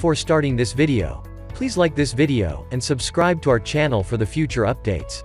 before starting this video, please like this video, and subscribe to our channel for the future updates.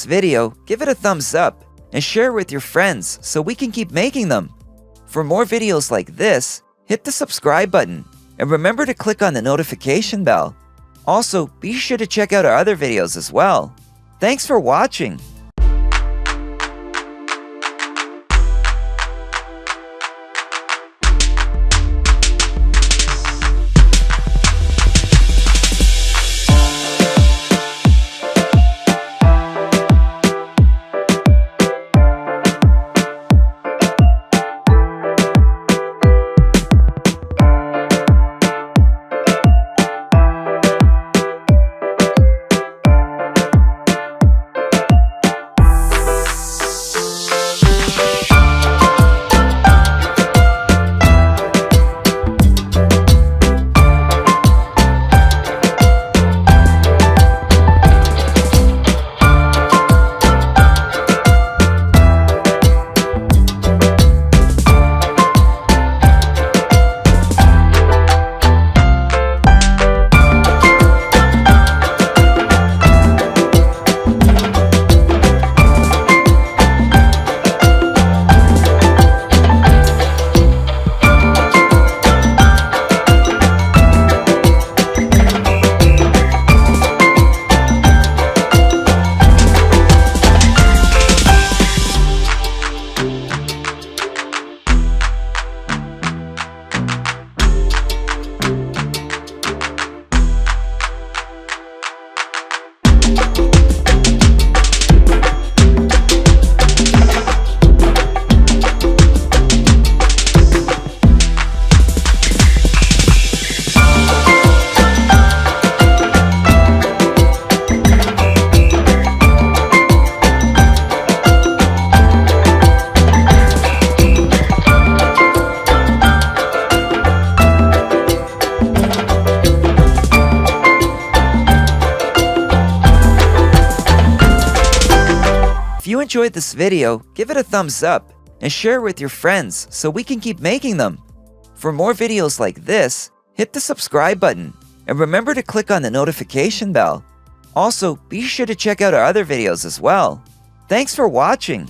Video, give it a thumbs up and share it with your friends so we can keep making them. For more videos like this, hit the subscribe button and remember to click on the notification bell. Also, be sure to check out our other videos as well. Thanks for watching. If you enjoyed this video, give it a thumbs up and share it with your friends so we can keep making them. For more videos like this, hit the subscribe button and remember to click on the notification bell. Also, be sure to check out our other videos as well. Thanks for watching.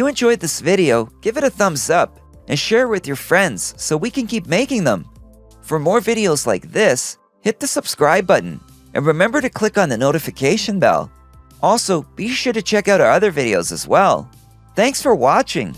enjoyed this video, give it a thumbs up and share it with your friends so we can keep making them. For more videos like this, hit the subscribe button and remember to click on the notification bell. Also, be sure to check out our other videos as well. Thanks for watching.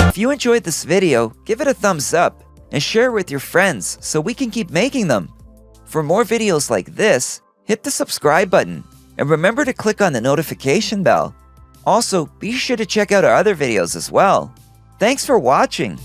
If you enjoyed this video, give it a thumbs up and share it with your friends so we can keep making them. For more videos like this, hit the subscribe button and remember to click on the notification bell. Also, be sure to check out our other videos as well. Thanks for watching.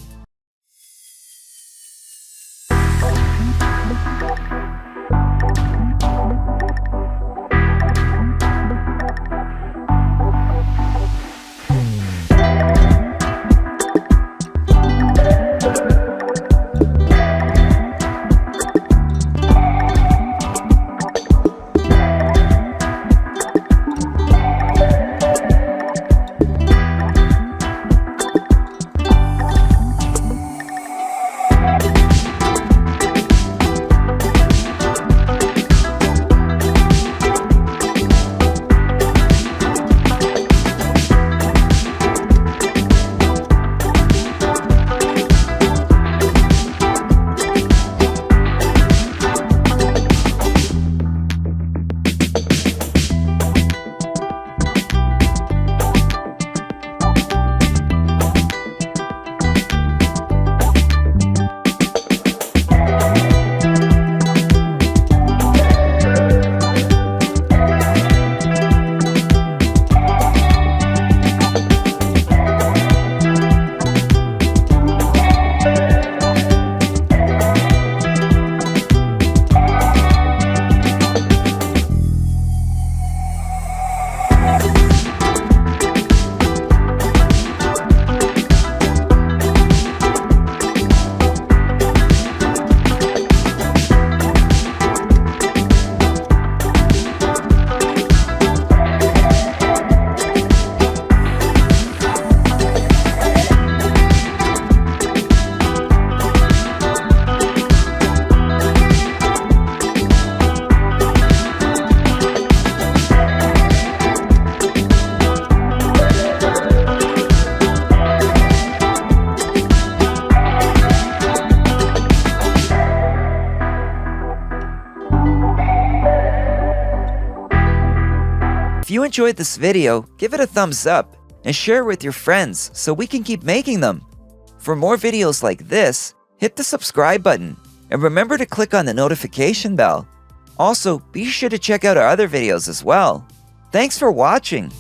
If you enjoyed this video, give it a thumbs up and share it with your friends so we can keep making them. For more videos like this, hit the subscribe button and remember to click on the notification bell. Also, be sure to check out our other videos as well. Thanks for watching.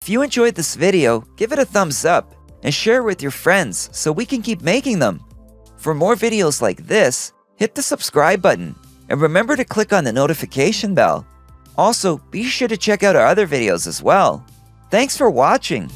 If you enjoyed this video, give it a thumbs up and share it with your friends so we can keep making them. For more videos like this, hit the subscribe button and remember to click on the notification bell. Also, be sure to check out our other videos as well. Thanks for watching.